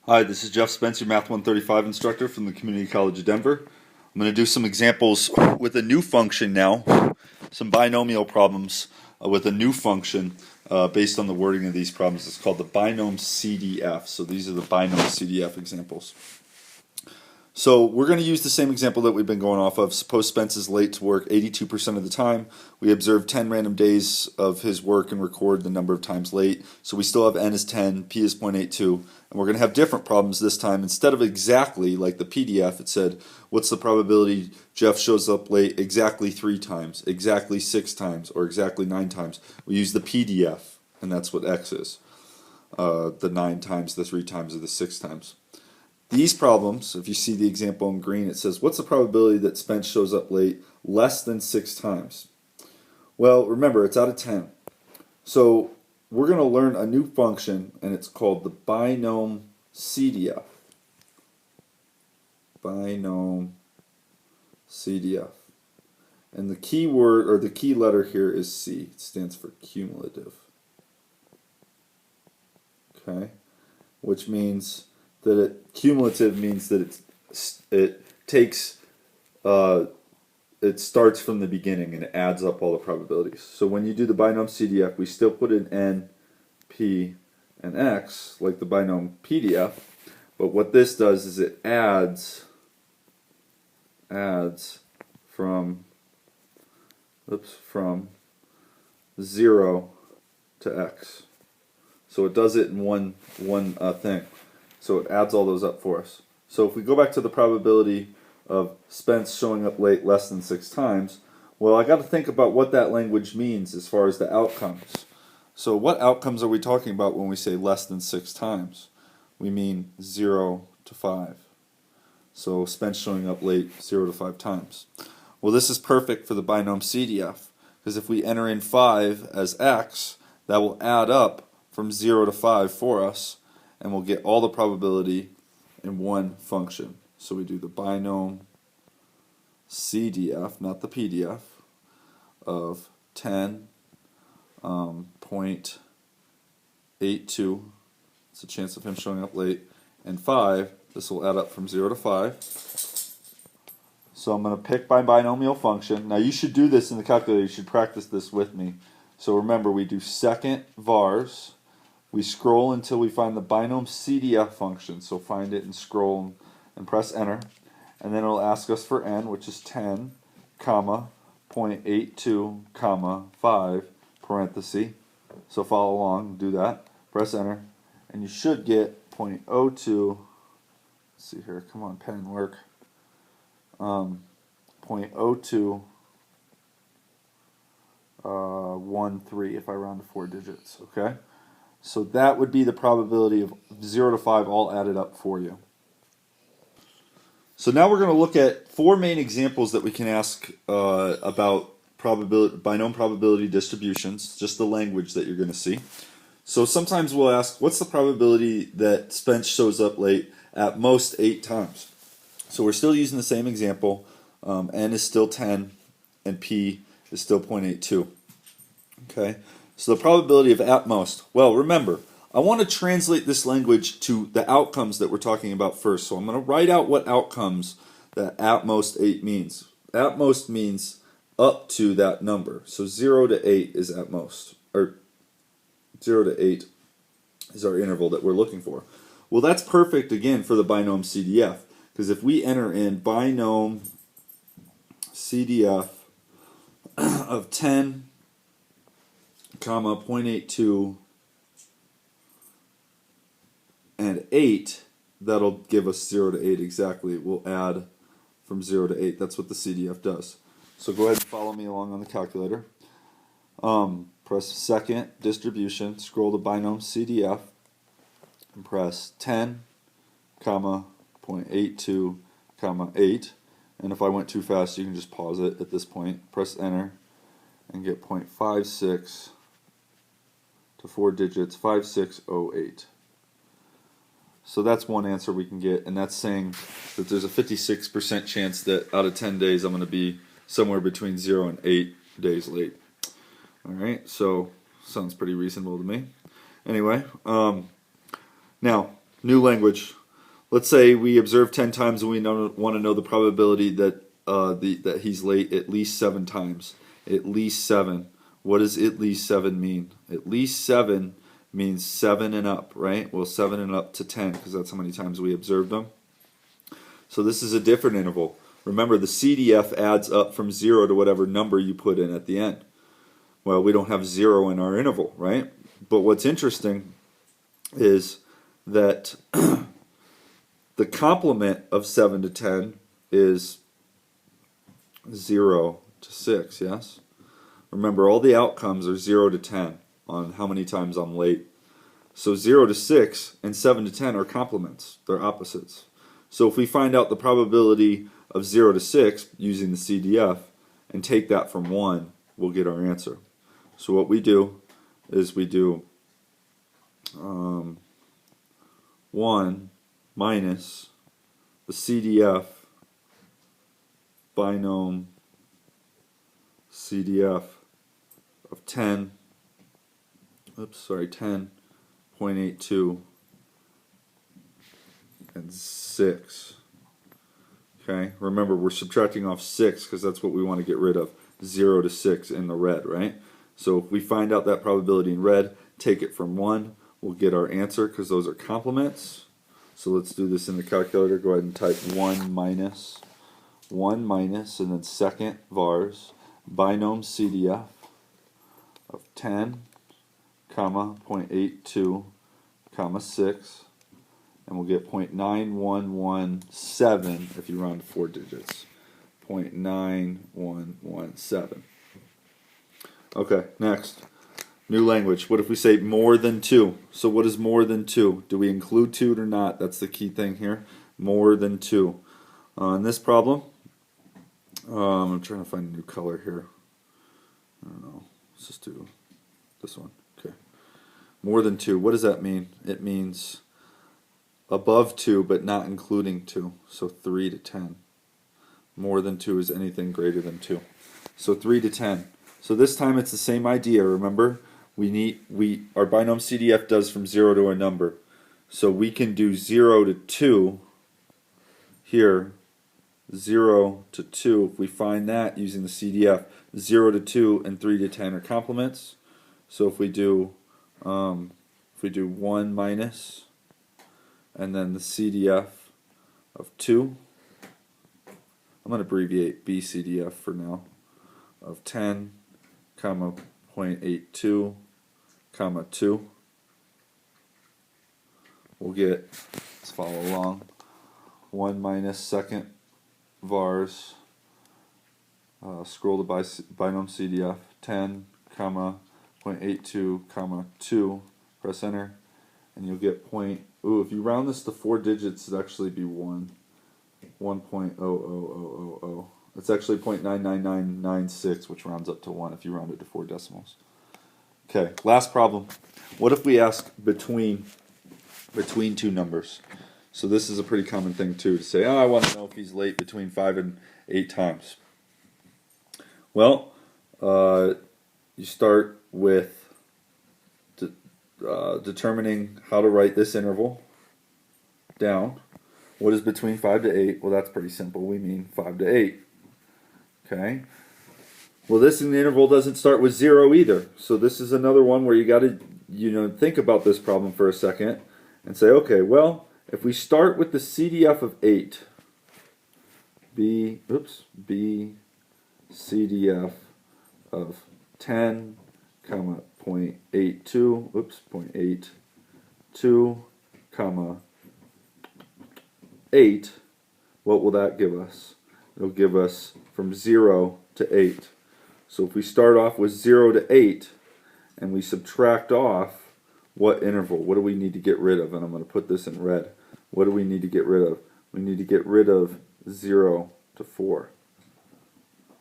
Hi, this is Jeff Spence, your Math 135 instructor from the Community College of Denver. I'm going to do some examples with a new function now, some binomial problems with a new function based on the wording of these problems. It's called the Binomcdf. So these are the Binomcdf examples. So we're going to use the same example that we've been going off of. Suppose Spence is late to work 82% of the time. We observe 10 random days of his work and record the number of times late. So we still have n is 10, p is 0.82, and we're going to have different problems this time. Instead of exactly like the PDF, it said, what's the probability Jeff shows up late exactly 3 times, exactly 6 times, or exactly 9 times? We use the PDF, and that's what x is. The 9 times, the 3 times, or the 6 times. These problems, if you see the example in green, it says, what's the probability that Spence shows up late less than 6 times? Well, remember, it's out of 10. So we're going to learn a new function, and it's called the Binomcdf. Binomcdf. And the key word, or the key letter here is C. It stands for cumulative. Okay? Which means that cumulative means that it starts from the beginning and it adds up all the probabilities. So when you do the Binomcdf, we still put in n, p, and x like the Binomcdf, but what this does is it adds from 0 to x. So it does it in one thing. So it adds all those up for us. So if we go back to the probability of Spence showing up late less than 6 times, well, I got to think about what that language means as far as the outcomes. So what outcomes are we talking about when we say less than 6 times? We mean 0 to 5. So Spence showing up late 0 to 5 times. Well, this is perfect for the Binomcdf, because if we enter in 5 as x, that will add up from 0 to 5 for us, and we'll get all the probability in one function. So we do the Binomcdf, not the PDF, of 10.82. It's a chance of him showing up late. And 5, this will add up from 0 to 5. So I'm going to pick my binomial function. Now you should do this in the calculator. You should practice this with me. So remember, we do second vars. We scroll until we find the Binomcdf function. So find it and scroll and press enter. And then it'll ask us for n, which is 10, comma, 0.82, comma, 5, parenthesis. So follow along, do that. Press enter. And you should get 0.02. Let's see here. Come on, pen, work. 0.0213 if I round to 4 digits. Okay? So that would be the probability of 0 to 5 all added up for you. So now we're going to look at 4 main examples that we can ask about binomial probability distributions, just the language that you're going to see. So sometimes we'll ask, what's the probability that Spence shows up late at most 8 times? So we're still using the same example. N is still 10, and P is still 0.82. Okay? So the probability of at most. Well, remember, I want to translate this language to the outcomes that we're talking about first. So I'm going to write out what outcomes that at most 8 means. At most means up to that number. So 0 to 8 is at most. Or 0 to 8 is our interval that we're looking for. Well, that's perfect, again, for the Binomcdf. Because if we enter in Binomcdf of 10, comma, 0.82, and 8, that'll give us 0 to 8 exactly. We'll add from 0 to 8. That's what the CDF does. So go ahead and follow me along on the calculator. Press second distribution, scroll to Binomcdf, and press 10, comma, 0.82, comma, 8. And if I went too fast, you can just pause it at this point. Press enter and get 0.56 to 4 digits, 5608. So that's one answer we can get, and that's saying that there's a 56% chance that out of 10 days I'm going to be somewhere between 0 and 8 days late. Alright, so sounds pretty reasonable to me. Anyway, now New language. Let's say we observe 10 times and we want to know the probability that that he's late at least 7 times. At least 7. What does at least 7 mean? At least 7 means 7 and up, right? Well, 7 and up to 10 because that's how many times we observed them. So this is a different interval. Remember, the CDF adds up from 0 to whatever number you put in at the end. Well, we don't have 0 in our interval, right? But what's interesting is that the complement of 7 to 10 is 0 to 6, yes? Remember, all the outcomes are 0 to 10 on how many times I'm late. So 0 to 6 and 7 to 10 are complements. They're opposites. So if we find out the probability of 0 to 6 using the CDF and take that from 1, we'll get our answer. So what we do is we do 1 minus the CDF binom CDF of 10.82 and 6. Okay, remember we're subtracting off 6 because that's what we want to get rid of. 0 to 6 in the red, right? So if we find out that probability in red, take it from 1, we'll get our answer because those are complements. So let's do this in the calculator. Go ahead and type 1 minus, and then second vars, binom CDF of 10, comma, 0.82, comma, 6, and we'll get 0.9117 if you round to 4 digits. 0.9117. Okay, next. New language. What if we say more than 2? So what is more than 2? Do we include 2 or not? That's the key thing here. More than 2. In this problem, I'm trying to find a new color here. I don't know. Let's just do this one. Okay. More than 2. What does that mean? It means above 2 but not including 2. So 3 to 10. More than 2 is anything greater than 2. So 3 to 10. So this time it's the same idea. Remember, our binom CDF does from 0 to a number. So we can do 0 to 2 here. 0 to 2. If we find that using the CDF, 0 to 2 and 3 to 10 are complements. So if we do 1 minus and then the CDF of 2, I'm going to abbreviate BCDF for now, of 10, comma, 0.82, comma, 2. We'll get, let's follow along, 1 minus second vars, scroll to binom CDF, 10, comma, 0.82, comma, 2, press enter, and you'll get if you round this to 4 digits, it'd actually be 1.00000. It's actually 0.99996, which rounds up to 1 if you round it to 4 decimals. Okay, last problem. What if we ask between 2 numbers? So this is a pretty common thing too, to say, I want to know if he's late between 5 and 8 times. Well, you start with determining how to write this interval down. What is between 5 to 8? Well, that's pretty simple. We mean 5 to 8. Okay. Well, this in the interval doesn't start with 0 either. So this is another one where you got to think about this problem for a second and say, okay, well, if we start with the CDF of 8, B CDF of 10, comma, 0.82, 0.82, comma, 8, what will that give us? It'll give us from 0 to 8. So if we start off with 0 to 8 and we subtract off what interval? What do we need to get rid of? And I'm going to put this in red. What do we need to get rid of? We need to get rid of 0 to 4.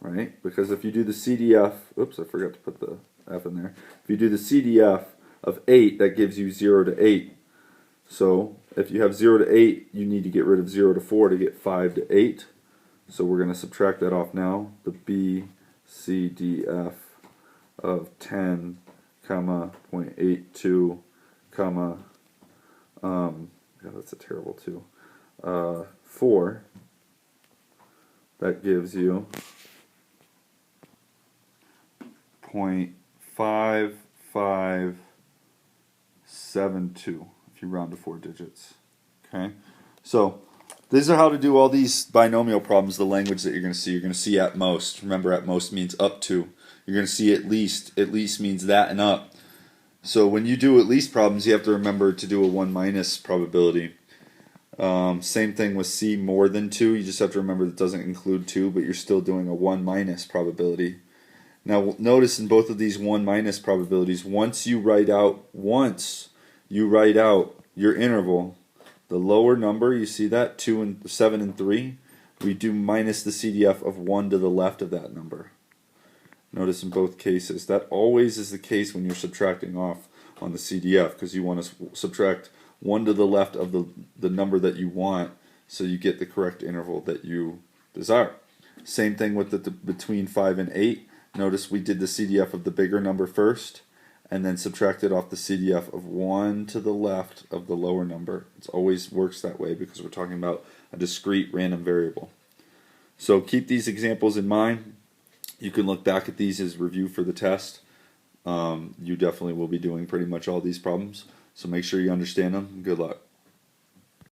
Right? Because if you do the CDF, oops, I forgot to put the F in there. If you do the CDF of 8, that gives you 0 to 8. So if you have 0 to 8, you need to get rid of 0 to 4 to get 5 to 8. So we're going to subtract that off now. The BCDF of 10, comma, 0.82, comma, gotta that's a terrible 2. 4, that gives you 0.5572 if you round to 4 digits. Okay, so these are how to do all these binomial problems, the language that you're going to see. You're going to see at most. Remember, at most means up to. You're going to see at least. At least means that and up. So when you do at least problems, you have to remember to do a 1 minus probability. Same thing with C more than 2. You just have to remember that doesn't include 2, but you're still doing a 1 minus probability. Now notice in both of these 1 minus probabilities, once you write out your interval, the lower number, you see that, 2 and 7 and 3, we do minus the CDF of 1 to the left of that number. Notice in both cases, that always is the case when you're subtracting off on the CDF, because you want to subtract 1 to the left of the number that you want, so you get the correct interval that you desire. Same thing with the between 5 and 8. Notice we did the CDF of the bigger number first, and then subtracted off the CDF of 1 to the left of the lower number. It always works that way because we're talking about a discrete random variable. So keep these examples in mind. You can look back at these as review for the test. You definitely will be doing pretty much all these problems, so make sure you understand them. Good luck.